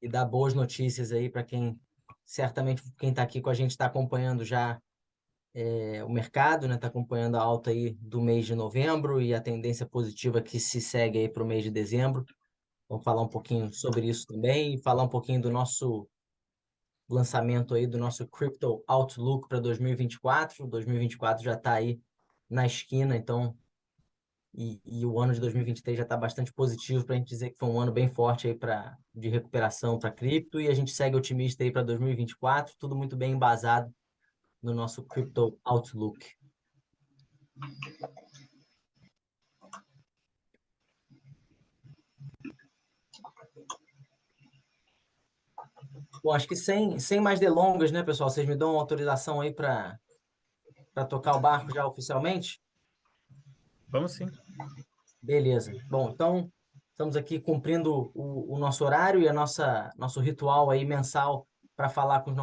e dar boas notícias aí para certamente quem está aqui com a gente está acompanhando já o mercado, né? Está acompanhando a alta aí do mês de novembro e a tendência positiva que se segue aí para o mês de dezembro. Vamos falar um pouquinho sobre isso também e falar um pouquinho do nosso lançamento aí do nosso Crypto Outlook para 2024. 2024 já está aí na esquina, então, e o ano de 2023 já está bastante positivo para a gente dizer que foi um ano bem forte aí de recuperação para cripto, e a gente segue otimista aí para 2024, tudo muito bem embasado no nosso Crypto Outlook. Bom, acho que sem mais delongas, né, pessoal? Vocês me dão uma autorização aí para tocar o barco já oficialmente? Vamos sim. Beleza. Bom, então estamos aqui cumprindo o nosso horário e nosso ritual aí mensal para falar com os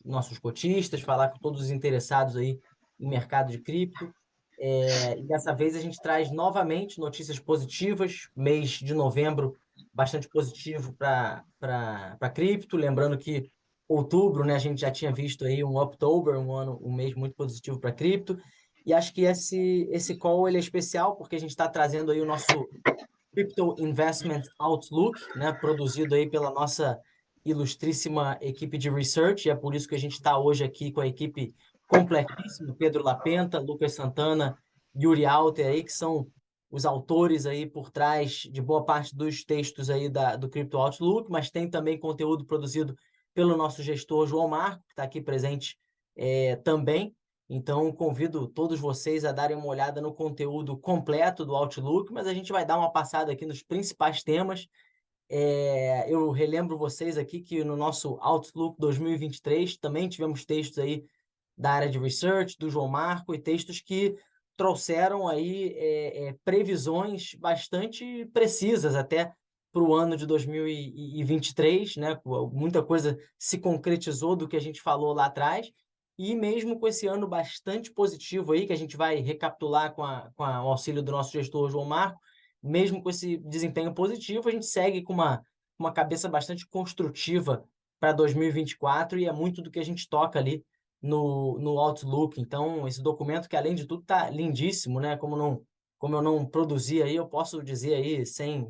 nossos cotistas, falar com todos os interessados aí em mercado de cripto. E dessa vez a gente traz novamente notícias positivas, mês de novembro bastante positivo para cripto, lembrando que outubro, né, a gente já tinha visto aí um October, um mês muito positivo para cripto. E acho que esse call ele é especial porque a gente está trazendo aí o nosso Crypto Investment Outlook, né, produzido aí pela nossa ilustríssima equipe de research, e é por isso que a gente está hoje aqui com a equipe completíssima, Pedro Lapenta, Lucas Santana, Yuri Alter aí, que são os autores aí por trás de boa parte dos textos aí do Crypto Outlook, mas tem também conteúdo produzido pelo nosso gestor João Marco, que está aqui presente também. Então, convido todos vocês a darem uma olhada no conteúdo completo do Outlook, mas a gente vai dar uma passada aqui nos principais temas. Eu relembro vocês aqui que no nosso Outlook 2023 também tivemos textos aí da área de research, do João Marco, e textos que trouxeram aí previsões bastante precisas até para o ano de 2023, né? Muita coisa se concretizou do que a gente falou lá atrás, e mesmo com esse ano bastante positivo aí, que a gente vai recapitular com o auxílio do nosso gestor João Marco, mesmo com esse desempenho positivo, a gente segue com uma cabeça bastante construtiva para 2024, e é muito do que a gente toca ali no Outlook. Então, esse documento que, além de tudo, está lindíssimo, né? Como eu não produzi aí, eu posso dizer aí, sem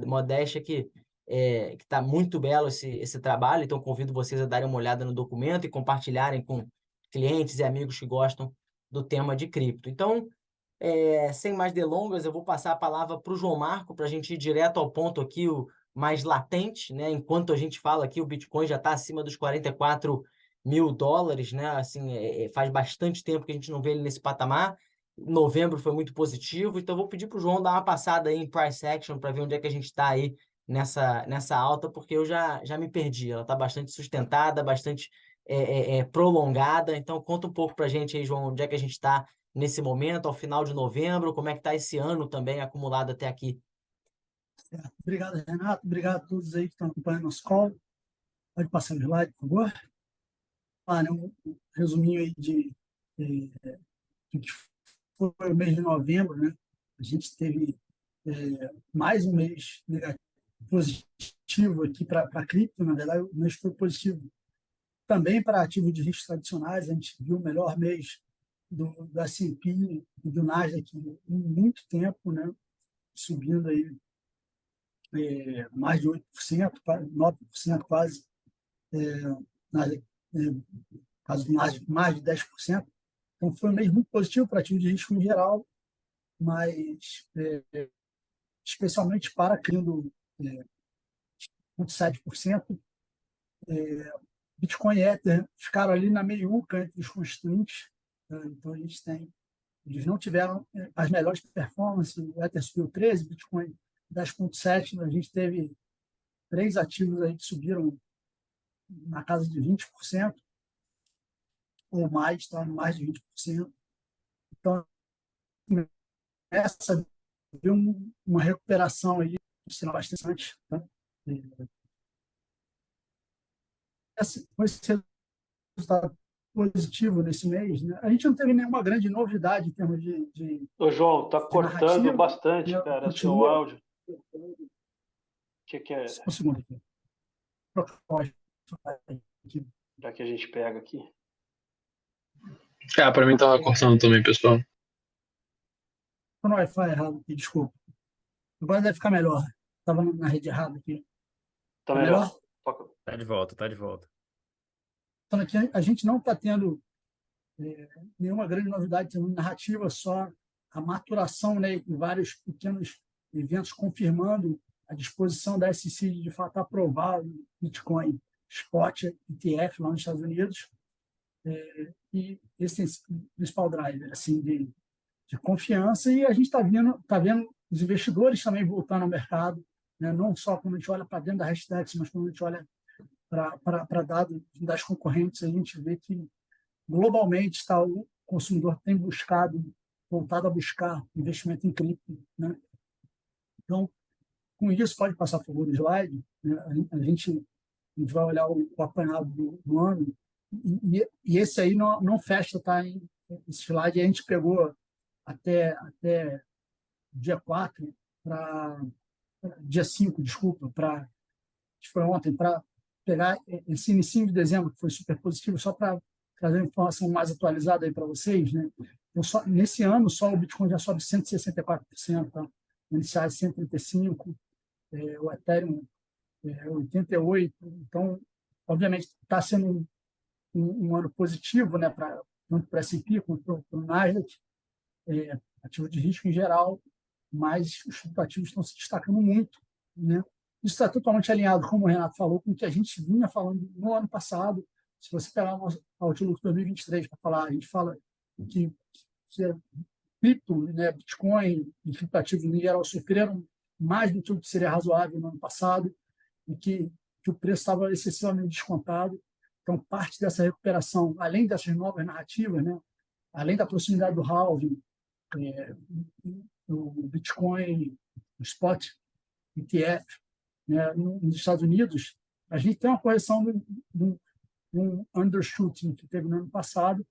modéstia, que está muito belo esse trabalho. Então, convido vocês a darem uma olhada no documento e compartilharem com clientes e amigos que gostam do tema de cripto. Então, sem mais delongas, eu vou passar a palavra para o João Marco, para a gente ir direto ao ponto aqui, o mais latente, né? Enquanto a gente fala aqui, o Bitcoin já está acima dos 44 mil dólares, né? Assim, faz bastante tempo que a gente não vê ele nesse patamar. Novembro foi muito positivo, então vou pedir para o João dar uma passada aí em price action para ver onde é que a gente está aí nessa alta, porque eu já me perdi. Ela está bastante sustentada, bastante prolongada. Então, conta um pouco para a gente aí, João, onde é que a gente está nesse momento, ao final de novembro, como é que está esse ano também acumulado até aqui? Obrigado, Renato. Obrigado a todos aí que estão acompanhando nosso call. Pode passar o slide, por favor. Um resuminho aí do que foi o mês de novembro, né? A gente teve mais um mês negativo, positivo aqui para a cripto. Na verdade, o mês foi positivo também para ativos de risco tradicionais. A gente viu o melhor mês do S&P e do Nasdaq em muito tempo, né? Subindo aí mais de 8%, 9% quase, caso de mais de 10%. Então, foi um mês muito positivo para ativos de risco em geral, mas especialmente para criando 0,7%. Bitcoin e Ether ficaram ali na meiuca entre os constituintes. Então, eles não tiveram as melhores performances. O Ether subiu 13%, Bitcoin 10,7%. A gente teve 3 ativos aí que subiram na casa de 20% ou mais, tá? Mais de 20%. Então, essa viu uma recuperação aí, sinal bastante. Tá? Com esse resultado positivo nesse mês, né? A gente não teve nenhuma grande novidade em termos Ô, João, tá cortando narrativa, bastante, né? cara, seu Continua. áudio. O que é? Só um segundo aqui. trocar o Wi-Fi aqui. Já que a gente pega aqui. Pra mim tava cortando também, pessoal. Tô no Wi-Fi errado aqui, desculpa. Agora deve ficar melhor. Estava na rede errada aqui. Tá Tá melhor? melhor? Tá de volta, tá de volta. Falando aqui, a gente não está tendo nenhuma grande novidade em termos de narrativa, só a maturação, né, e vários pequenos eventos confirmando a disposição da SEC de fato aprovar o Bitcoin Spot ETF lá nos Estados Unidos. E esse é o principal driver assim, de confiança. E a gente está vendo os investidores também voltando ao mercado, né, não só quando a gente olha para dentro da Hashdex, mas quando a gente olha para dados das concorrentes, a gente vê que globalmente o consumidor tem voltado a buscar investimento em cripto, né? Então, com isso, pode passar por favor o slide, né? A gente vai olhar o apanhado do ano, e esse aí não fecha, tá? Esse slide a gente pegou até dia 4, dia 5, desculpa, que foi ontem, para pegar esse início de dezembro, que foi super positivo, só para trazer uma informação mais atualizada aí para vocês, né? Então, nesse ano, só o Bitcoin já sobe 164%, tá? O iniciais 135%, o Ethereum 88%. Então, obviamente, está sendo um ano positivo, né, tanto para a S&P quanto para o Nasdaq, ativo de risco em geral, mas os ativos estão se destacando muito, né? Isso está totalmente alinhado, como o Renato falou, com o que a gente vinha falando no ano passado. Se você pegar o nosso Outlook 2023 para falar, a gente fala que cripto, né, Bitcoin e criptoativos em geral sofreram mais do que o que seria razoável no ano passado e que o preço estava excessivamente descontado. Então, parte dessa recuperação, além dessas novas narrativas, né, além da proximidade do halving, o Bitcoin, o Spot ETF, né, nos Estados Unidos, a gente tem uma correção de um undershooting que teve no ano passado,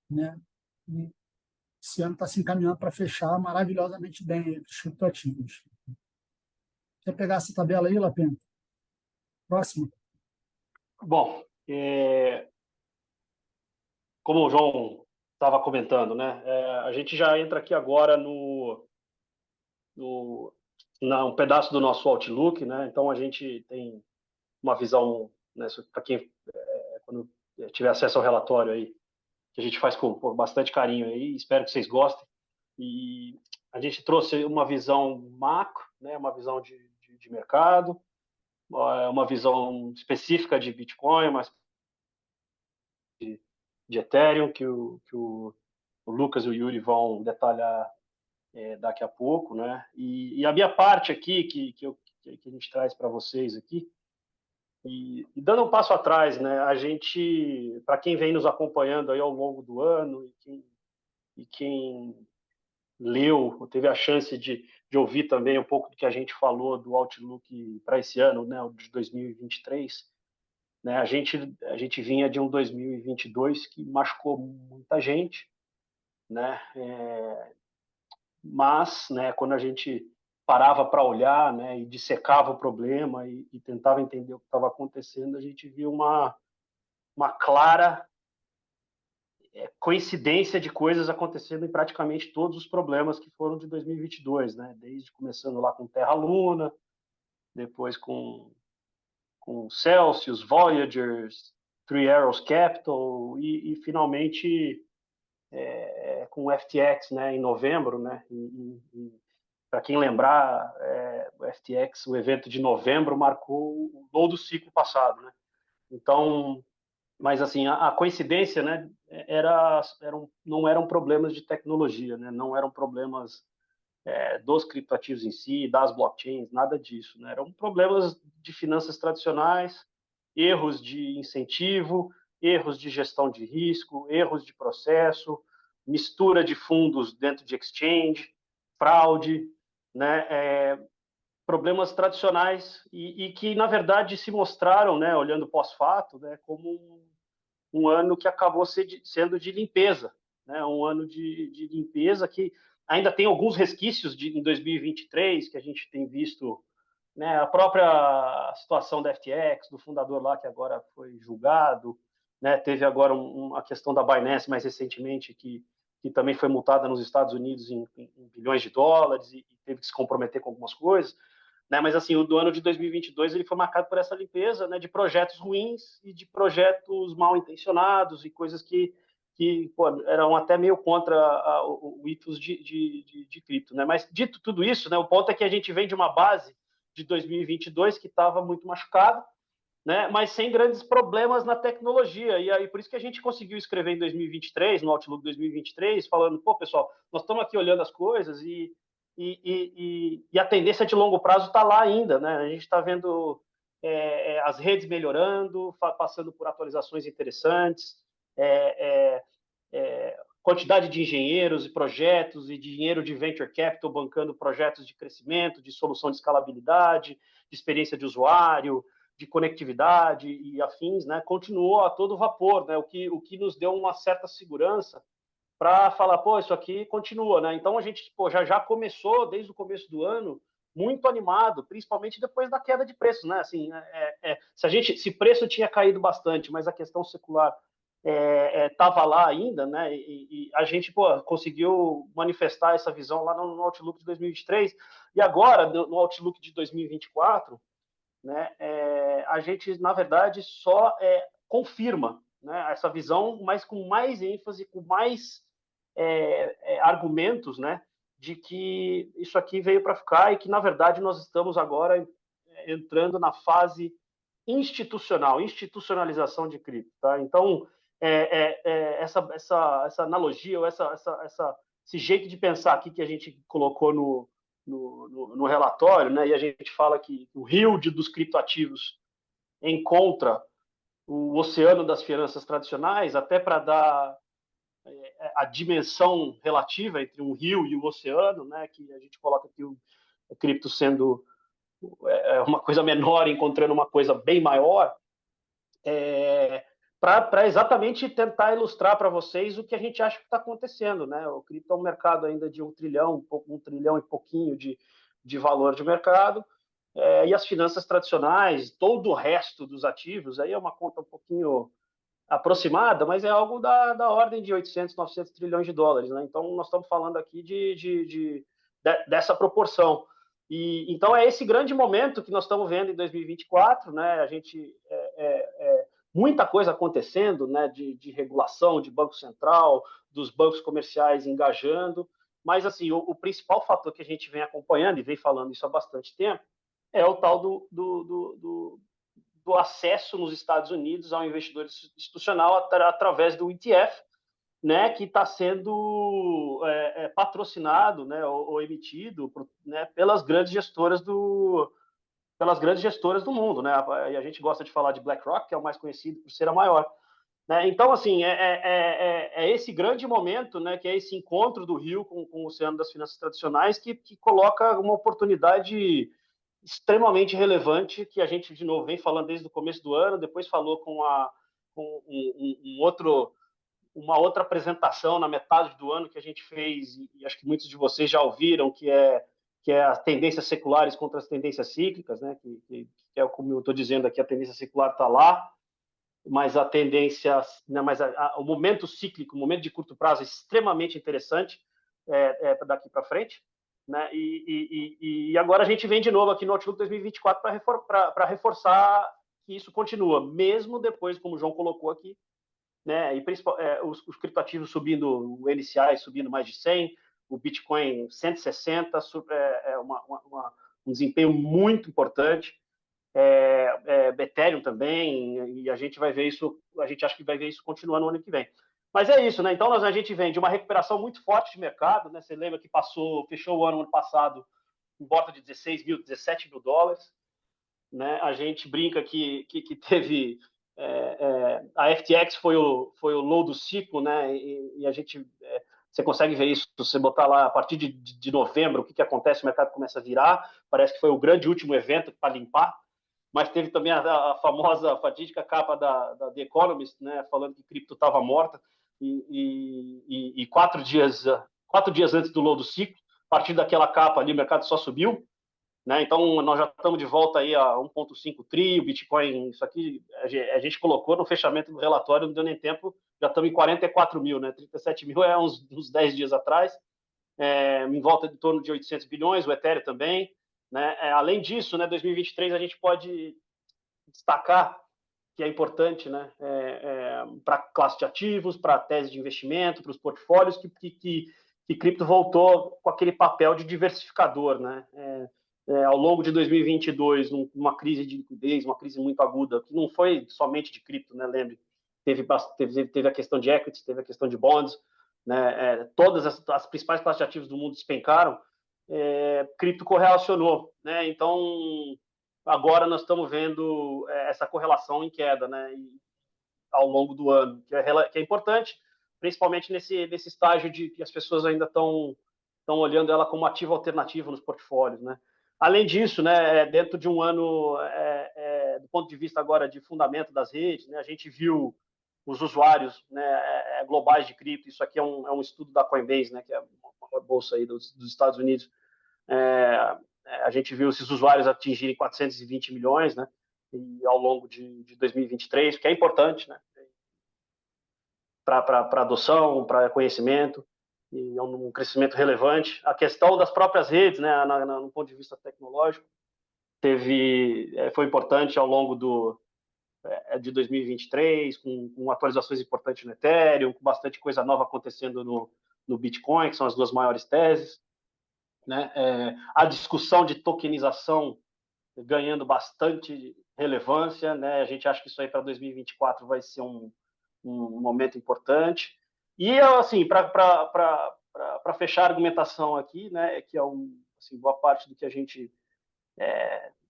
né, e esse ano está se encaminhando para fechar maravilhosamente bem os criptoativos. Quer pegar essa tabela aí, Lapena? Próximo. Bom, como o João estava comentando, né, a gente já entra aqui agora um pedaço do nosso Outlook, né? Então a gente tem uma visão, né, para quem quando tiver acesso ao relatório aí, que a gente faz com bastante carinho aí, espero que vocês gostem. E a gente trouxe uma visão macro, né, uma visão de mercado, uma visão específica de Bitcoin, mas de Ethereum, que o Lucas e o Yuri vão detalhar daqui a pouco, né? E a minha parte aqui, que a gente traz para vocês aqui, e dando um passo atrás, né? A gente, para quem vem nos acompanhando aí ao longo do ano e quem leu, ou teve a chance de ouvir também um pouco do que a gente falou do Outlook para esse ano, né, o de 2023, né, a gente vinha de um 2022 que machucou muita gente, né, mas, né, quando a gente parava para olhar, né, e dissecava o problema e tentava entender o que estava acontecendo, a gente viu uma clara coincidência de coisas acontecendo em praticamente todos os problemas que foram de 2022, né? Desde começando lá com Terra Luna, depois com Celsius, Voyagers, Three Arrows Capital e finalmente com o FTX, né? Em novembro, né? Para quem lembrar, o FTX, o evento de novembro marcou o low do ciclo passado, né? Então, mas assim a coincidência, né, não eram problemas de tecnologia, né, não eram problemas dos criptoativos em si, das blockchains, nada disso, né, eram problemas de finanças tradicionais, erros de incentivo, erros de gestão de risco, erros de processo, mistura de fundos dentro de exchange, fraude, né, problemas tradicionais e que na verdade se mostraram, né, olhando pós-fato, né, como um ano que acabou sendo de limpeza, né? Um ano de limpeza que ainda tem alguns resquícios em 2023 que a gente tem visto né? A própria situação da FTX, do fundador lá que agora foi julgado, né? Teve agora a questão da Binance mais recentemente, que também foi multada nos Estados Unidos em bilhões de dólares e teve que se comprometer com algumas coisas. Né? Mas assim, o do ano de 2022 ele foi marcado por essa limpeza, né, de projetos ruins e de projetos mal intencionados e coisas que pô, eram até meio contra o ethos de cripto. Né? Mas dito tudo isso, né, o ponto é que a gente vem de uma base de 2022 que estava muito machucado, né, mas sem grandes problemas na tecnologia. E aí por isso que a gente conseguiu escrever em 2023, no Outlook 2023, falando, pô, pessoal, nós estamos aqui olhando as coisas e a tendência de longo prazo está lá ainda, né? A gente está vendo as redes melhorando, passando por atualizações interessantes, quantidade de engenheiros e projetos e dinheiro de venture capital bancando projetos de crescimento, de solução de escalabilidade, de experiência de usuário, de conectividade e afins, né? Continuou a todo vapor, né? O que nos deu uma certa segurança para falar, pô, isso aqui continua, né? Então a gente pô, já começou desde o começo do ano muito animado, principalmente depois da queda de preços, né? Assim, se preço tinha caído bastante, mas a questão secular estava lá ainda, né? E a gente pô, conseguiu manifestar essa visão lá no Outlook de 2023 e agora no Outlook de 2024, né? A gente na verdade só confirma, né? Essa visão, mas com mais ênfase, com mais argumentos, né, de que isso aqui veio para ficar e que, na verdade, nós estamos agora entrando na fase institucionalização de cripto. Tá? Então, essa analogia, ou esse jeito de pensar aqui que a gente colocou no relatório, né, e a gente fala que o rio dos criptoativos encontra o oceano das finanças tradicionais, até para dar a dimensão relativa entre um rio e o oceano, né, que a gente coloca aqui o cripto sendo uma coisa menor, encontrando uma coisa bem maior, para exatamente tentar ilustrar para vocês o que a gente acha que está acontecendo. Né? O cripto é um mercado ainda de 1 trilhão e pouquinho de valor de mercado, e as finanças tradicionais, todo o resto dos ativos, aí é uma conta um pouquinho aproximada, mas é algo da ordem de 800, 900 trilhões de dólares. Né? Então, nós estamos falando aqui dessa proporção. E, então, é esse grande momento que nós estamos vendo em 2024, né? A gente muita coisa acontecendo, né? De regulação, de Banco Central, dos bancos comerciais engajando, mas assim, o principal fator que a gente vem acompanhando, e vem falando isso há bastante tempo, é o tal do acesso nos Estados Unidos ao investidor institucional através do ETF, né, que está sendo patrocinado, né, ou emitido, né, pelas grandes gestoras do mundo, né? E a gente gosta de falar de BlackRock, que é o mais conhecido por ser a maior. Né? Então, assim, esse grande momento, né, que é esse encontro do Rio com o Oceano das Finanças Tradicionais, que coloca uma oportunidade extremamente relevante, que a gente, de novo, vem falando desde o começo do ano, depois falou com uma outra apresentação na metade do ano que a gente fez, e acho que muitos de vocês já ouviram, que é as tendências seculares contra as tendências cíclicas, né? que é como eu estou dizendo aqui, a tendência secular está lá, mas a tendência, né, mas o momento cíclico, o momento de curto prazo é extremamente interessante daqui para frente. Né? E agora a gente vem de novo aqui no Outlook 2024 para reforçar que isso continua, mesmo depois, como o João colocou aqui, né? E os criptoativos subindo, o NCI subindo mais de 100, o Bitcoin 160, um desempenho muito importante, Ethereum também, e a gente vai ver isso, a gente acha que vai ver isso continuando no ano que vem. Mas é isso, né? Então a gente vem de uma recuperação muito forte de mercado, né? Você lembra que fechou o ano passado em volta de 16 mil, 17 mil dólares, né? A gente brinca que teve a FTX foi o low do ciclo, né? E a gente você consegue ver isso, se você botar lá a partir de novembro, o que acontece, o mercado começa a virar, parece que foi o grande último evento para limpar, mas teve também a famosa, fatídica capa da The Economist, né, falando que cripto estava morta, e 4 dias antes do low do ciclo, a partir daquela capa ali, o mercado só subiu, né? Então, nós já estamos de volta aí a 1,5 tri, o Bitcoin, isso aqui a gente colocou no fechamento do relatório, não deu nem tempo, já estamos em 44 mil, né? 37 mil é uns 10 dias atrás, em volta de torno de 800 bilhões, o Ethereum também, né? Além disso, né, 2023 a gente pode destacar que é importante, né, para a classe de ativos, para a tese de investimento, para os portfólios, que cripto voltou com aquele papel de diversificador, né? Ao longo de 2022, numa crise de liquidez, uma crise muito aguda, que não foi somente de cripto, né? Lembre, teve a questão de equities, teve a questão de bonds, né? Todas as principais classes de ativos do mundo despencaram, cripto correlacionou, né? Então, agora nós estamos vendo essa correlação em queda, né? Ao longo do ano, que é importante, principalmente nesse estágio de que as pessoas ainda estão olhando ela como ativo alternativo nos portfólios, né? Além disso, né, dentro de um ano, do ponto de vista agora de fundamento das redes, né, a gente viu os usuários, né, globais de cripto. Isso aqui é um estudo da Coinbase, né, que é uma bolsa aí dos Estados Unidos. A gente viu esses usuários atingirem 420 milhões, né, e ao longo de 2023, que é importante, né, para adoção, para conhecimento, e é um crescimento relevante. A questão das próprias redes, né, no ponto de vista tecnológico, foi importante ao longo de 2023, com atualizações importantes no Ethereum, com bastante coisa nova acontecendo no Bitcoin, que são as duas maiores teses, né? A discussão de tokenização ganhando bastante relevância, né? A gente acha que isso aí para 2024 vai ser um momento importante. E, assim, para fechar a argumentação aqui, né, que é assim, boa parte do que a gente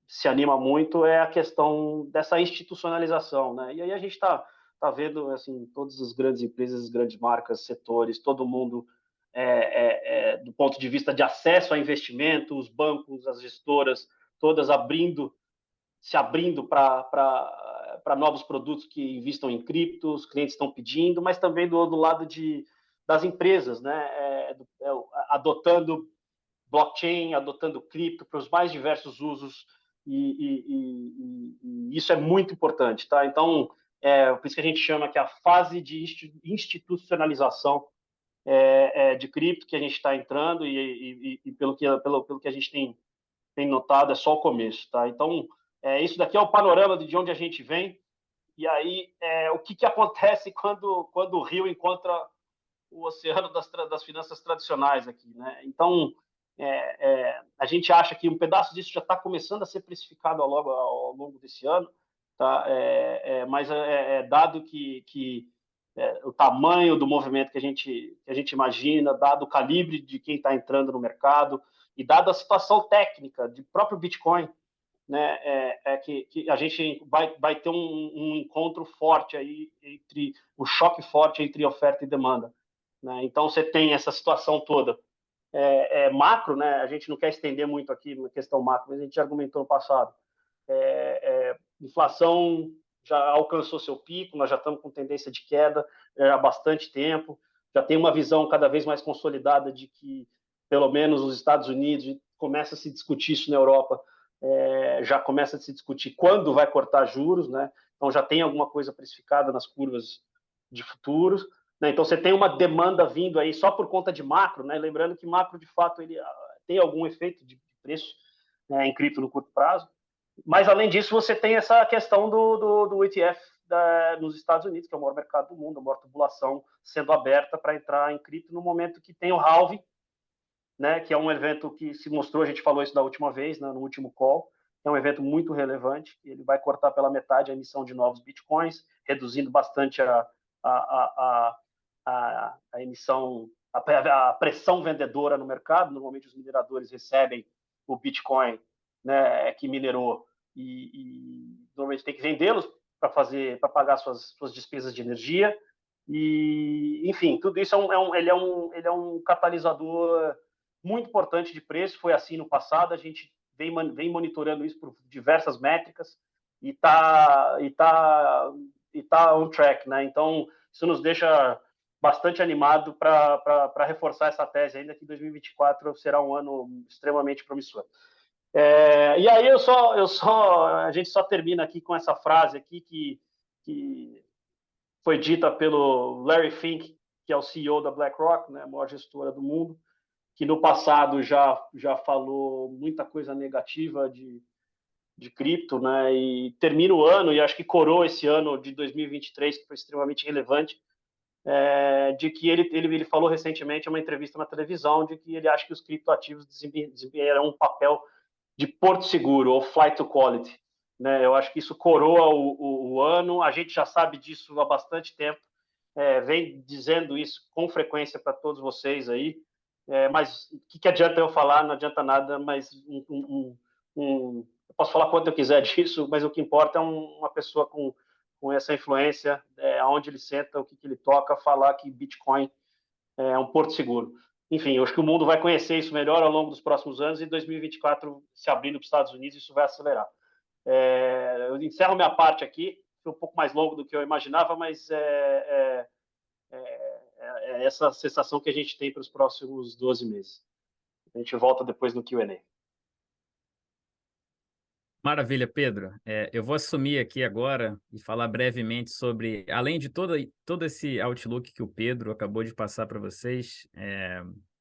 se anima muito, é a questão dessa institucionalização, né? E aí a gente está vendo, assim, todas as grandes empresas, as grandes marcas, setores, todo mundo, do ponto de vista de acesso a investimento, os bancos, as gestoras, todas se abrindo para novos produtos que investam em cripto, os clientes estão pedindo, mas também do lado das empresas, né? Adotando blockchain, adotando cripto para os mais diversos usos, e isso é muito importante, tá? Então, por isso que a gente chama que a fase de institucionalização de cripto que a gente está entrando, e pelo que a gente tem notado, é só o começo, tá? Então, isso daqui é o panorama de onde a gente vem, e aí o que acontece quando o rio encontra o oceano das finanças tradicionais aqui, né? Então, a gente acha que um pedaço disso já está começando a ser precificado ao longo desse ano, tá? Mas dado que o tamanho do movimento que a gente imagina, dado o calibre de quem está entrando no mercado e dada a situação técnica do próprio Bitcoin, né, que a gente vai ter um encontro forte aí um choque forte entre oferta e demanda, né? Então você tem essa situação toda macro, né? A gente não quer estender muito aqui na questão macro, mas a gente já argumentou no passado. Inflação já alcançou seu pico, nós já estamos com tendência de queda há bastante tempo, já tem uma visão cada vez mais consolidada de que, pelo menos nos Estados Unidos, começa a se discutir isso na Europa, já começa a se discutir quando vai cortar juros, né? Então já tem alguma coisa precificada nas curvas de futuros, né? Então você tem uma demanda vindo aí só por conta de macro, né? Lembrando que macro, de fato, ele tem algum efeito de preço, né, em cripto no curto prazo. Mas, além disso, você tem essa questão do ETF nos Estados Unidos, que é o maior mercado do mundo, a maior tubulação sendo aberta para entrar em cripto no momento que tem o halving, né, que é um evento que se mostrou, a gente falou isso da última vez, né, no último call, é um evento muito relevante, ele vai cortar pela metade a emissão de novos bitcoins, reduzindo bastante a emissão, a pressão vendedora no mercado. Normalmente os mineradores recebem o bitcoin, né, que minerou, e normalmente tem que vendê-los para pagar suas despesas de energia, e enfim, tudo isso ele é um catalisador muito importante de preço. Foi assim no passado, a gente vem monitorando isso por diversas métricas e tá on track, né? Então isso nos deixa bastante animado para reforçar essa tese ainda que 2024 será um ano extremamente promissor. E aí a gente só termina aqui com essa frase aqui que foi dita pelo Larry Fink, que é o CEO da BlackRock, né, a maior gestora do mundo, que no passado já falou muita coisa negativa de cripto, né, e termina o ano, e acho que coroa esse ano de 2023, que foi extremamente relevante, de que ele falou recentemente em uma entrevista na televisão de que ele acha que os criptoativos desempenharão um papel de porto seguro, ou flight to quality. Né? Eu acho que isso coroa o ano, a gente já sabe disso há bastante tempo, vem dizendo isso com frequência para todos vocês aí, mas o que adianta eu falar? Não adianta nada, mas eu posso falar quanto eu quiser disso, mas o que importa é uma pessoa com essa influência, aonde ele senta, o que ele toca, falar que Bitcoin é um porto seguro. Enfim, eu acho que o mundo vai conhecer isso melhor ao longo dos próximos anos e 2024, se abrindo para os Estados Unidos, isso vai acelerar. Eu encerro minha parte aqui, foi um pouco mais longo do que eu imaginava, mas é essa sensação que a gente tem para os próximos 12 meses. A gente volta depois no Q&A. Maravilha, Pedro. Eu vou assumir aqui agora e falar brevemente sobre, além de todo esse outlook que o Pedro acabou de passar para vocês,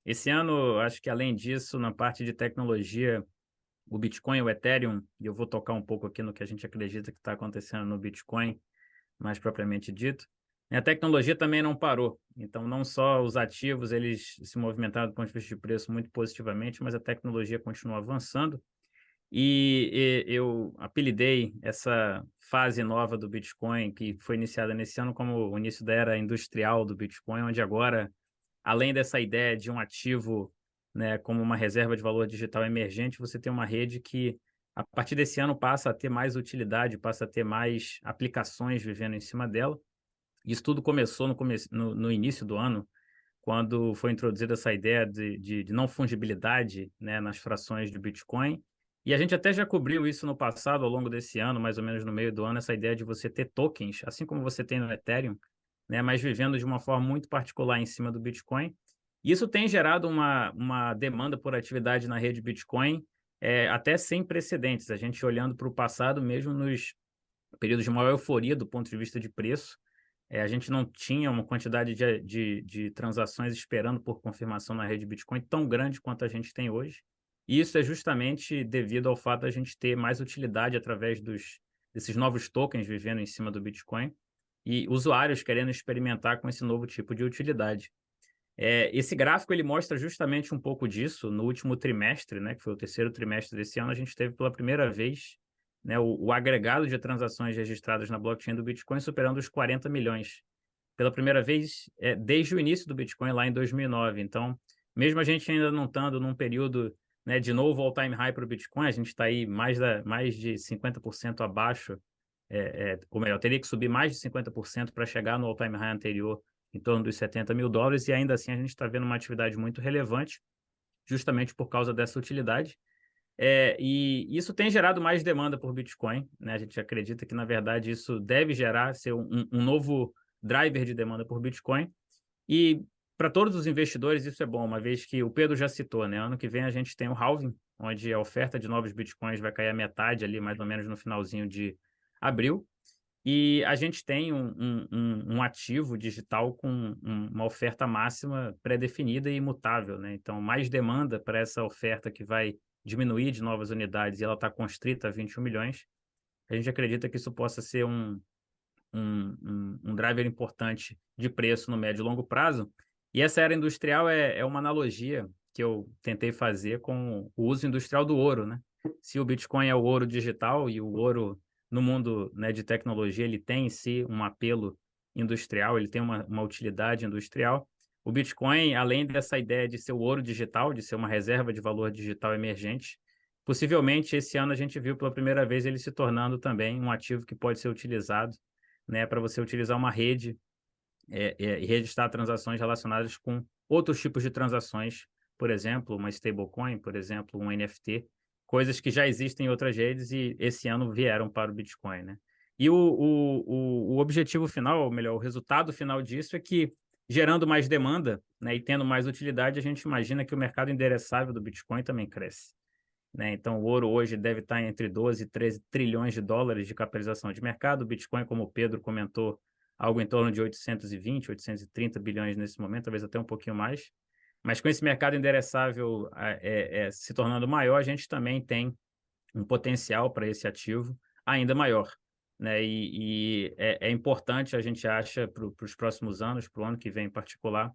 esse ano, acho que além disso, na parte de tecnologia, o Bitcoin, o Ethereum, e eu vou tocar um pouco aqui no que a gente acredita que está acontecendo no Bitcoin, mais propriamente dito. A tecnologia também não parou, então não só os ativos eles se movimentaram do ponto de vista de preço muito positivamente, mas a tecnologia continua avançando. E eu apelidei essa fase nova do Bitcoin, que foi iniciada nesse ano, como o início da era industrial do Bitcoin, onde agora, além dessa ideia de um ativo, né, como uma reserva de valor digital emergente, você tem uma rede que, a partir desse ano, passa a ter mais utilidade, passa a ter mais aplicações vivendo em cima dela. Isso tudo começou no início do ano, quando foi introduzida essa ideia de não fungibilidade, né, nas frações do Bitcoin. E a gente até já cobriu isso no passado, ao longo desse ano, mais ou menos no meio do ano, essa ideia de você ter tokens, assim como você tem no Ethereum, né, mas vivendo de uma forma muito particular em cima do Bitcoin. Isso tem gerado uma demanda por atividade na rede Bitcoin, até sem precedentes. A gente olhando para o passado, mesmo nos períodos de maior euforia do ponto de vista de preço, a gente não tinha uma quantidade de transações esperando por confirmação na rede Bitcoin tão grande quanto a gente tem hoje. E isso é justamente devido ao fato de a gente ter mais utilidade através desses novos tokens vivendo em cima do Bitcoin e usuários querendo experimentar com esse novo tipo de utilidade. Esse gráfico ele mostra justamente um pouco disso. No último trimestre, né, que foi o terceiro trimestre desse ano, a gente teve pela primeira vez, né, o agregado de transações registradas na blockchain do Bitcoin superando os 40 milhões. Pela primeira vez desde o início do Bitcoin, lá em 2009. Então, mesmo a gente ainda não estando num período, né, de novo all-time high para o Bitcoin, a gente está aí mais de 50% abaixo, ou melhor, teria que subir mais de 50% para chegar no all-time high anterior, em torno dos 70 mil dólares, e ainda assim a gente está vendo uma atividade muito relevante, justamente por causa dessa utilidade. E isso tem gerado mais demanda por Bitcoin, né? A gente acredita que, na verdade, isso deve ser um novo driver de demanda por Bitcoin. E para todos os investidores isso é bom, uma vez que o Pedro já citou, né? Ano que vem a gente tem o halving, onde a oferta de novos Bitcoins vai cair a metade ali, mais ou menos no finalzinho de abril. E a gente tem um ativo digital com uma oferta máxima pré-definida e imutável, né? Então, mais demanda para essa oferta que vai diminuir de novas unidades e ela está constrita a 21 milhões. A gente acredita que isso possa ser um driver importante de preço no médio e longo prazo. E essa era industrial é uma analogia que eu tentei fazer com o uso industrial do ouro, né? Se o Bitcoin é o ouro digital e o ouro no mundo, né, de tecnologia, ele tem em si um apelo industrial, ele tem uma utilidade industrial. O Bitcoin, além dessa ideia de ser o ouro digital, de ser uma reserva de valor digital emergente, possivelmente esse ano a gente viu pela primeira vez ele se tornando também um ativo que pode ser utilizado, né, para você utilizar uma rede e registrar transações relacionadas com outros tipos de transações, por exemplo, uma stablecoin, por exemplo, um NFT, coisas que já existem em outras redes e esse ano vieram para o Bitcoin, né? E o objetivo final, ou melhor, o resultado final disso é que, gerando mais demanda, né, e tendo mais utilidade, a gente imagina que o mercado endereçável do Bitcoin também cresce. né? Então, o ouro hoje deve estar entre 12 e 13 trilhões de dólares de capitalização de mercado. O Bitcoin, como o Pedro comentou, algo em torno de 820, 830 bilhões nesse momento, talvez até um pouquinho mais. Mas com esse mercado endereçável se tornando maior, a gente também tem um potencial para esse ativo ainda maior, né? E é importante, a gente acha, para os próximos anos, para o ano que vem em particular,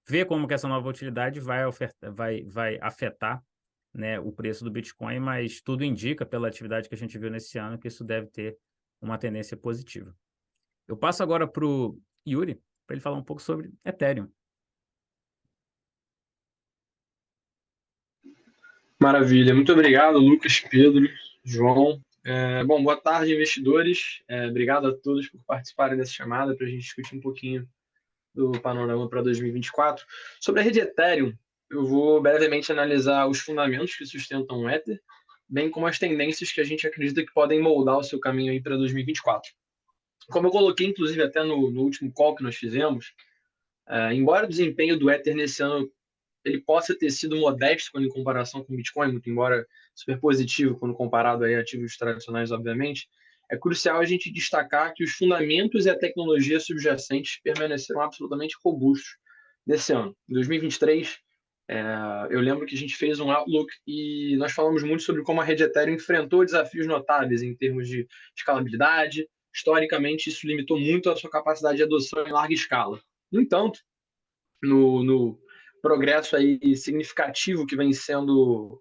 ver como que essa nova utilidade vai afetar, né, o preço do Bitcoin, mas tudo indica, pela atividade que a gente viu nesse ano, que isso deve ter uma tendência positiva. Eu passo agora para o Yuri, para ele falar um pouco sobre Ethereum. Maravilha, muito obrigado, Lucas, Pedro, João. Bom, boa tarde, investidores. Obrigado a todos por participarem dessa chamada para a gente discutir um pouquinho do panorama para 2024. Sobre a rede Ethereum, eu vou brevemente analisar os fundamentos que sustentam o Ether, bem como as tendências que a gente acredita que podem moldar o seu caminho aí para 2024. Como eu coloquei, inclusive, até no último call que nós fizemos, embora o desempenho do Ether nesse ano ele possa ter sido modesto quando em comparação com o Bitcoin, muito embora super positivo quando comparado a ativos tradicionais, obviamente, é crucial a gente destacar que os fundamentos e a tecnologia subjacentes permaneceram absolutamente robustos nesse ano. Em 2023, eu lembro que a gente fez um Outlook e nós falamos muito sobre como a rede Ethereum enfrentou desafios notáveis em termos de escalabilidade. Historicamente, isso limitou muito a sua capacidade de adoção em larga escala. No entanto, no progresso aí significativo que vem sendo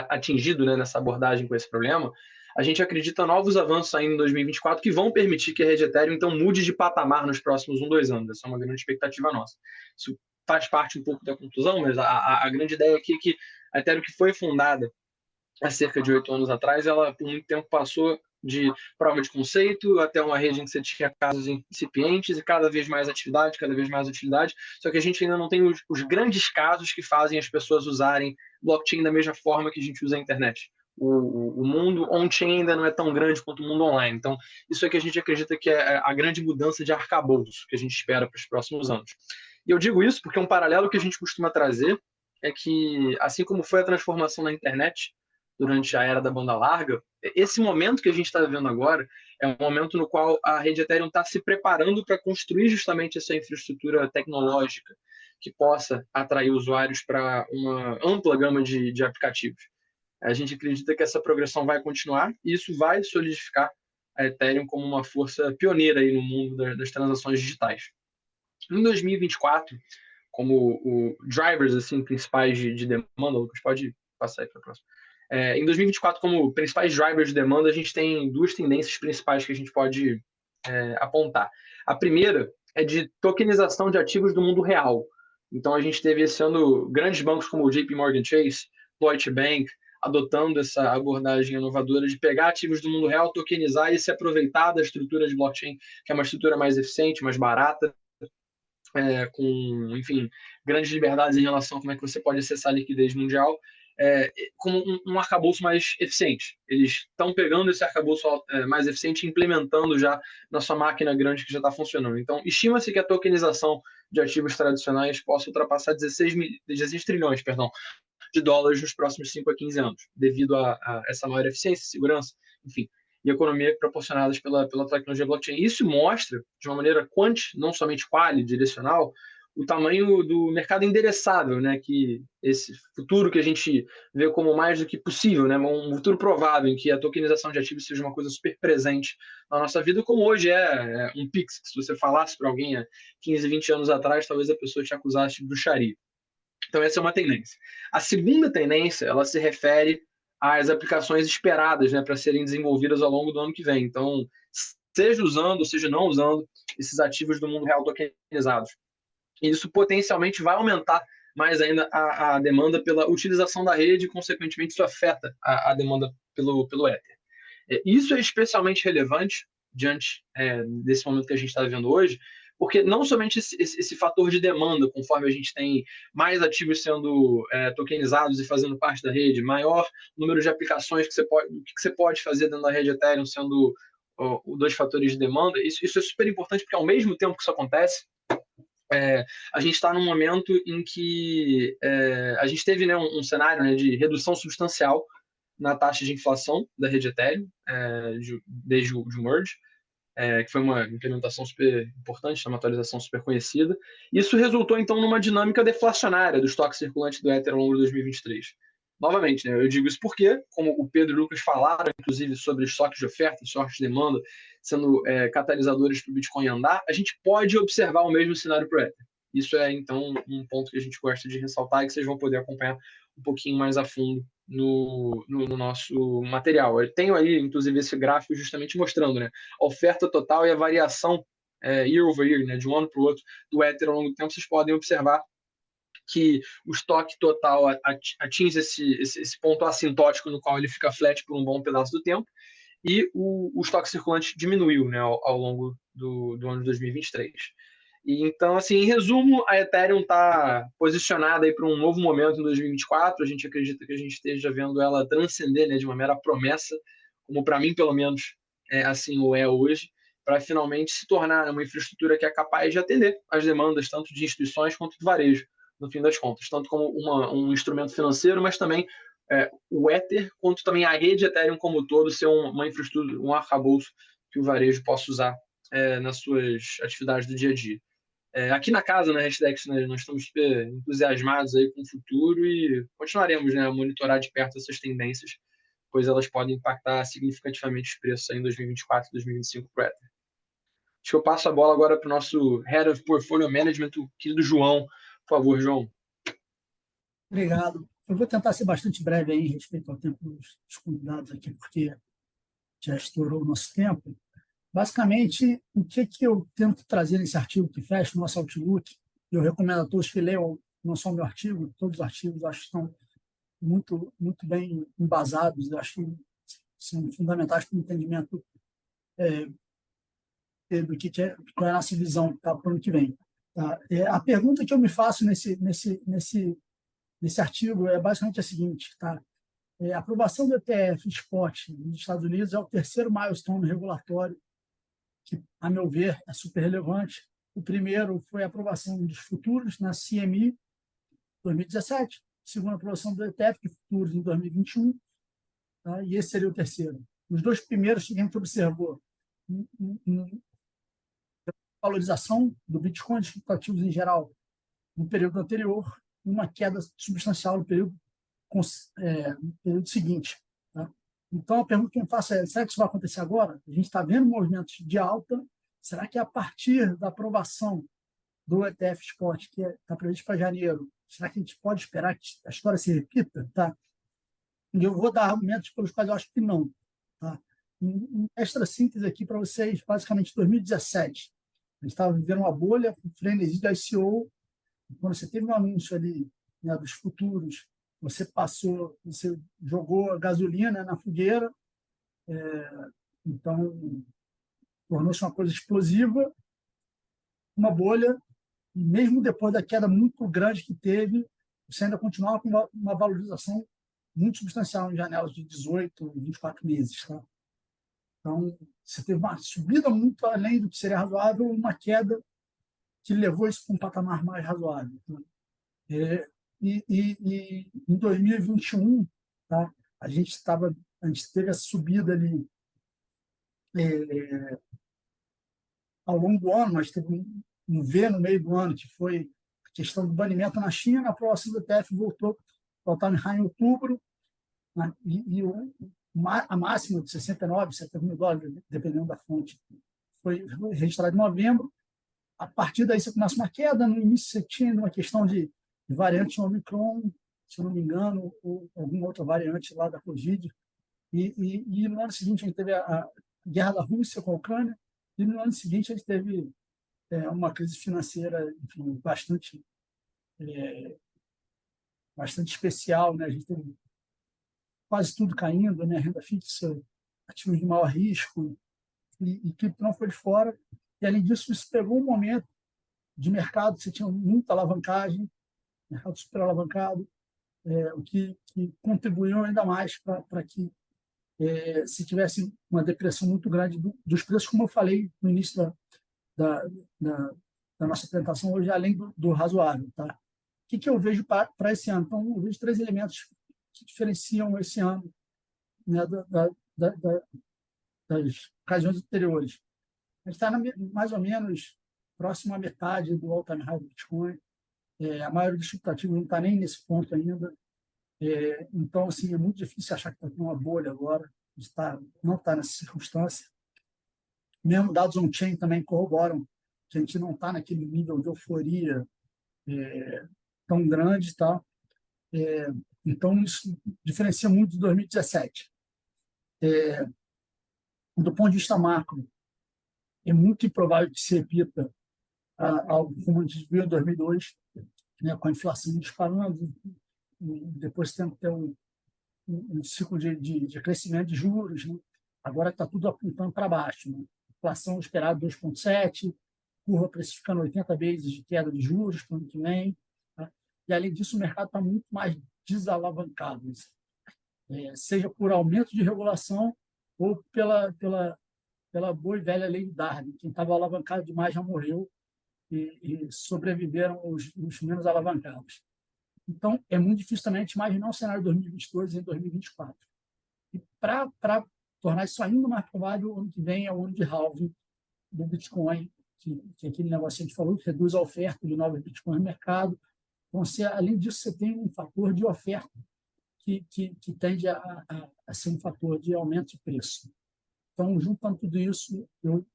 atingido, né, nessa abordagem com esse problema, a gente acredita novos avanços ainda em 2024 que vão permitir que a rede Ethereum então mude de patamar nos próximos 2 anos. Essa é uma grande expectativa nossa. Isso faz parte um pouco da conclusão, mas a grande ideia aqui é que a Ethereum, que foi fundada há cerca de 8 anos atrás, ela por muito tempo passou de prova de conceito até uma rede em que você tinha casos incipientes e cada vez mais atividade, só que a gente ainda não tem os grandes casos que fazem as pessoas usarem blockchain da mesma forma que a gente usa a internet. O mundo on-chain ainda não é tão grande quanto o mundo online. Então, isso é que a gente acredita que é a grande mudança de arcabouço que a gente espera para os próximos anos. E eu digo isso porque um paralelo que a gente costuma trazer é que, assim como foi a transformação na internet durante a era da banda larga, esse momento que a gente está vivendo agora é um momento no qual a rede Ethereum está se preparando para construir justamente essa infraestrutura tecnológica que possa atrair usuários para uma ampla gama de aplicativos. A gente acredita que essa progressão vai continuar e isso vai solidificar a Ethereum como uma força pioneira aí no mundo das transações digitais. Em 2024, como drivers assim, principais de demanda, Lucas, pode passar aí para a próxima. Em 2024, como principais drivers de demanda, a gente tem 2 tendências principais que a gente pode apontar. A primeira é de tokenização de ativos do mundo real. Então, a gente teve esse ano grandes bancos como o JP Morgan Chase, Deutsche Bank, adotando essa abordagem inovadora de pegar ativos do mundo real, tokenizar e se aproveitar da estrutura de blockchain, que é uma estrutura mais eficiente, mais barata, com, enfim, grandes liberdades em relação a como é que você pode acessar a liquidez mundial, como um arcabouço mais eficiente. Eles estão pegando esse arcabouço mais eficiente e implementando já na sua máquina grande que já está funcionando. Então, estima-se que a tokenização de ativos tradicionais possa ultrapassar 16 trilhões de dólares nos próximos 5 a 15 anos, devido a essa maior eficiência, segurança, enfim, e economia proporcionadas pela tecnologia blockchain. Isso mostra, de uma maneira quant, não somente quali, direcional, o tamanho do mercado endereçável, né? Que esse futuro que a gente vê como mais do que possível, né? Um futuro provável em que a tokenização de ativos seja uma coisa super presente na nossa vida, como hoje é um Pix. Se você falasse para alguém há 15, 20 anos atrás, talvez a pessoa te acusasse de bruxaria. Então, essa é uma tendência. A segunda tendência, ela se refere às aplicações esperadas, né, para serem desenvolvidas ao longo do ano que vem. Então, seja usando, seja não usando esses ativos do mundo real tokenizados. E isso potencialmente vai aumentar mais ainda a demanda pela utilização da rede e, consequentemente, isso afeta a demanda pelo Ether. Isso é especialmente relevante diante desse momento que a gente está vivendo hoje, porque não somente esse fator de demanda, conforme a gente tem mais ativos sendo tokenizados e fazendo parte da rede, maior número de aplicações que você pode fazer dentro da rede Ethereum sendo os 2 fatores de demanda, isso é super importante, porque ao mesmo tempo que isso acontece, a gente está num momento em que a gente teve, né, um cenário, né, de redução substancial na taxa de inflação da rede Ethereum desde o merge, que foi uma implementação super importante, uma atualização super conhecida. Isso resultou, então, numa dinâmica deflacionária do estoque circulante do Ether ao longo de 2023. Novamente, né, eu digo isso porque, como o Pedro e o Lucas falaram, inclusive, sobre estoques de oferta, estoques de demanda, sendo catalisadores para o Bitcoin andar, a gente pode observar o mesmo cenário para o Ether. Isso é, então, um ponto que a gente gosta de ressaltar e que vocês vão poder acompanhar um pouquinho mais a fundo no nosso material. Eu tenho aí, inclusive, esse gráfico justamente mostrando, né, a oferta total e a variação year over year, né, de um ano para o outro, do Ether ao longo do tempo. Vocês podem observar que o estoque total atinge esse ponto assintótico no qual ele fica flat por um bom pedaço do tempo, e o estoque circulante diminuiu, né, ao longo do ano de 2023. E, então, assim, em resumo, a Ethereum está posicionada para um novo momento em 2024. A gente acredita que a gente esteja vendo ela transcender, né, de uma mera promessa, como para mim, pelo menos, assim o é hoje, para finalmente se tornar uma infraestrutura que é capaz de atender às demandas tanto de instituições quanto de varejo, no fim das contas, tanto como um instrumento financeiro, mas também o Ether, quanto também a rede Ethereum como um todo ser uma infraestrutura, um arcabouço que o varejo possa usar nas suas atividades do dia a dia. Aqui na casa, na Hashdex, né, nós estamos super entusiasmados aí com o futuro e continuaremos, né, a monitorar de perto essas tendências, pois elas podem impactar significativamente os preços aí em 2024 e 2025 para o Ether. Acho que eu passo a bola agora para o nosso Head of Portfolio Management, o querido João. Por favor, João. Obrigado. Eu vou tentar ser bastante breve aí em respeito ao tempo dos convidados aqui, porque já estourou o nosso tempo. Basicamente, o que eu tento trazer nesse artigo que fecha o nosso Outlook, eu recomendo a todos que leiam não só o meu artigo, todos os artigos acho que estão muito, muito bem embasados, eu acho que são fundamentais para o entendimento do qual é a nossa visão para o ano que vem. Tá? A pergunta que eu me faço nesse artigo é basicamente a seguinte: tá? A aprovação do ETF Spot nos Estados Unidos é o terceiro milestone regulatório que, a meu ver, é super relevante. O primeiro foi a aprovação dos futuros na CME em 2017, a segunda aprovação do ETF de futuros em 2021, tá? E esse seria o terceiro. Os dois primeiros que a gente observou valorização do Bitcoin, dos criptoativos em geral, no período anterior, uma queda substancial no período seguinte. Tá? Então, a pergunta que eu faço é: será que isso vai acontecer agora? A gente está vendo movimentos de alta. Será que a partir da aprovação do ETF Spot, que está previsto para janeiro, será que a gente pode esperar que a história se repita? Tá? E eu vou dar argumentos pelos quais eu acho que não. Tá? Extra síntese aqui para vocês, basicamente, 2017. A gente estava vivendo uma bolha com frenesi de ICO. Quando você teve um anúncio ali, né, dos futuros, você jogou a gasolina na fogueira, então tornou-se uma coisa explosiva, uma bolha, e mesmo depois da queda muito grande que teve, você ainda continuava com uma valorização muito substancial em janelas de 18, 24 meses. Tá? Então, você teve uma subida muito além do que seria razoável, uma queda que levou isso para um patamar mais razoável. Tá? E em 2021, tá, a gente teve essa subida ali ao longo do ano, mas teve um V no meio do ano, que foi a questão do banimento na China. A aprovação do ETF voltou ao time high em outubro, né, a máxima de 69, 70 mil dólares, dependendo da fonte, foi registrada em novembro. A partir daí você começa uma queda. No início você tinha uma questão de variante Omicron, se eu não me engano, ou alguma outra variante lá da Covid. E no ano seguinte a gente teve a guerra da Rússia com a Ucrânia, e no ano seguinte a gente teve uma crise financeira, enfim, bastante especial, né? A gente teve quase tudo caindo, né? Renda fixa, ativos de maior risco, e cripto não foi de fora. E, além disso, isso pegou um momento de mercado, você tinha muita alavancagem, mercado super alavancado, o que contribuiu ainda mais para que se tivesse uma depressão muito grande dos preços, como eu falei no início da nossa apresentação hoje, além do razoável. Tá? O que eu vejo para esse ano? Então, eu vejo três elementos que diferenciam esse ano né, das ocasiões anteriores. A gente está mais ou menos próximo à metade do all-time high do Bitcoin. A maioria dos expectativas não está nem nesse ponto ainda. Então, assim, é muito difícil achar que está com uma bolha agora. Não está nessa circunstância. Mesmo dados on-chain também corroboram que a gente não está naquele nível de euforia tão grande. Tá? Então, isso diferencia muito de 2017. Do ponto de vista macro, é muito improvável que se repita algo como a gente viu em 2002, né, com a inflação disparando, e depois tendo que ter um ciclo de crescimento de juros. Né? Agora está tudo apontando para baixo. Né? Inflação esperada 2,7, curva precificando 80 vezes de queda de juros para o ano que vem. Tá? E, além disso, o mercado está muito mais desalavancado, seja por aumento de regulação ou pela boa e velha lei de Darwin. Quem estava alavancado demais já morreu e sobreviveram os menos alavancados. Então, é muito difícil também a gente imaginar um cenário de 2022 e 2024. E para tornar isso ainda mais provável, o ano que vem é o ano de halving do Bitcoin, que é aquele negócio que a gente falou, que reduz a oferta de novos Bitcoins no mercado. Então, além disso, você tem um fator de oferta que tende a ser um fator de aumento de preço. Então, juntando tudo isso, eu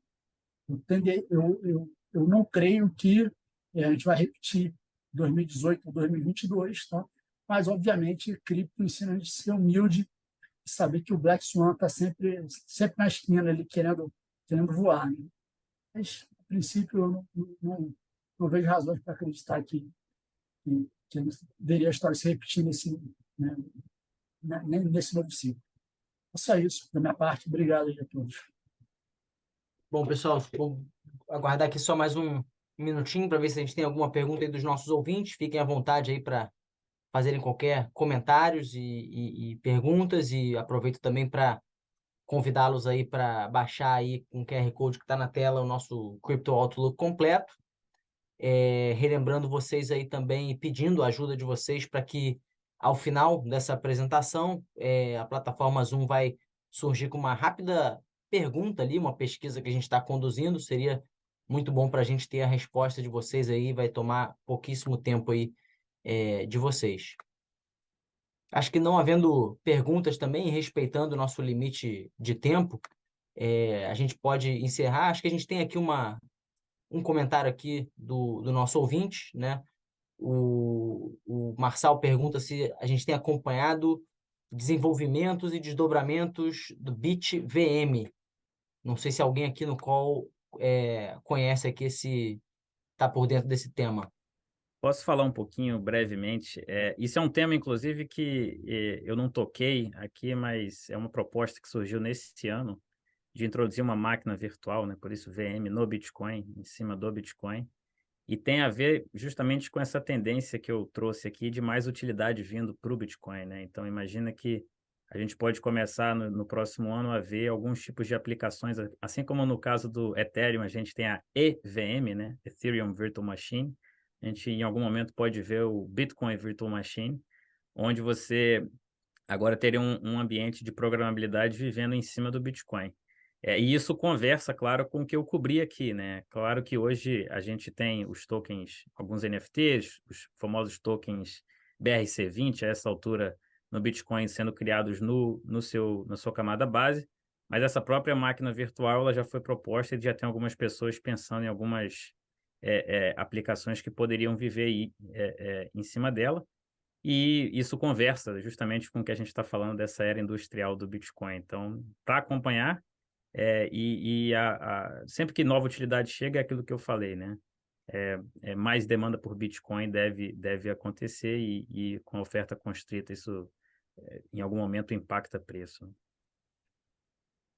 não creio que a gente vai repetir 2018 ou 2022, tá? Mas, obviamente, cripto ensina a gente a ser humilde e saber que o Black Swan está sempre na esquina ali, querendo voar. Né? Mas, a princípio, eu não vejo razões para acreditar que deveria a história se repetir nesse novo ciclo. É só isso da minha parte. Obrigado aí a todos. Bom, pessoal, vou aguardar aqui só mais um minutinho para ver se a gente tem alguma pergunta aí dos nossos ouvintes. Fiquem à vontade aí para fazerem qualquer comentários e perguntas, e aproveito também para convidá-los aí para baixar aí com o QR Code que está na tela o nosso Crypto Outlook completo. Relembrando vocês aí também, pedindo a ajuda de vocês para que, ao final dessa apresentação, a plataforma Zoom vai surgir com uma rápida pergunta ali, uma pesquisa que a gente está conduzindo. Seria muito bom para a gente ter a resposta de vocês aí, vai tomar pouquíssimo tempo aí de vocês. Acho que não havendo perguntas também, respeitando o nosso limite de tempo, a gente pode encerrar. Acho que a gente tem aqui um comentário aqui do nosso ouvinte, né? O Marçal pergunta se a gente tem acompanhado desenvolvimentos e desdobramentos do BitVM. Não sei se alguém aqui no call conhece aqui, está por dentro desse tema. Posso falar um pouquinho brevemente? Isso é um tema, inclusive, que eu não toquei aqui, mas é uma proposta que surgiu nesse ano, de introduzir uma máquina virtual, né? Por isso VM no Bitcoin, em cima do Bitcoin. E tem a ver justamente com essa tendência que eu trouxe aqui de mais utilidade vindo para o Bitcoin, né? Então, imagina que a gente pode começar no próximo ano a ver alguns tipos de aplicações, assim como no caso do Ethereum, a gente tem a EVM, né? Ethereum Virtual Machine. A gente, em algum momento, pode ver o Bitcoin Virtual Machine, onde você agora teria um ambiente de programabilidade vivendo em cima do Bitcoin. E isso conversa, claro, com o que eu cobri aqui, né? Claro que hoje a gente tem os tokens, alguns NFTs, os famosos tokens BRC20, a essa altura no Bitcoin sendo criados na sua camada base, mas essa própria máquina virtual ela já foi proposta e já tem algumas pessoas pensando em algumas aplicações que poderiam viver aí, em cima dela. E isso conversa justamente com o que a gente está falando dessa era industrial do Bitcoin. Então, para acompanhar, sempre que nova utilidade chega, é aquilo que eu falei, né? Mais demanda por Bitcoin deve acontecer e com a oferta constrita, isso em algum momento impacta preço.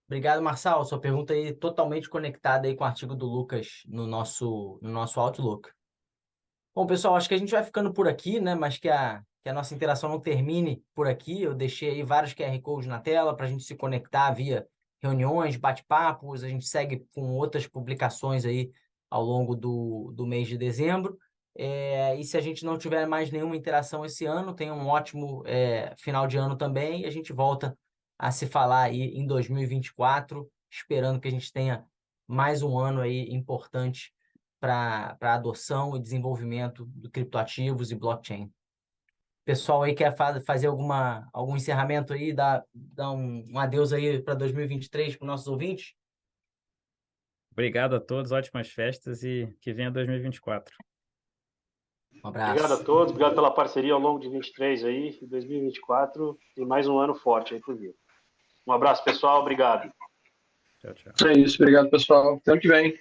Obrigado, Marçal. Sua pergunta aí totalmente conectada aí com o artigo do Lucas no nosso Outlook. Bom, pessoal, acho que a gente vai ficando por aqui, né? Mas que a nossa interação não termine por aqui. Eu deixei aí vários QR Codes na tela para a gente se conectar via reuniões, bate-papos. A gente segue com outras publicações aí ao longo do mês de dezembro. E se a gente não tiver mais nenhuma interação esse ano, tenha um ótimo final de ano também, e a gente volta a se falar aí em 2024, esperando que a gente tenha mais um ano aí importante para a adoção e desenvolvimento de criptoativos e blockchain. Pessoal aí quer fazer algum encerramento aí, dar um adeus aí para 2023 para os nossos ouvintes? Obrigado a todos, ótimas festas e que venha 2024. Um Obrigado a abraço. todos, obrigado pela parceria ao longo de 23 aí, e 2024 tem mais um ano forte aí por vir. Um abraço, pessoal, obrigado. Tchau, tchau. É isso, obrigado, pessoal. Até ano que vem.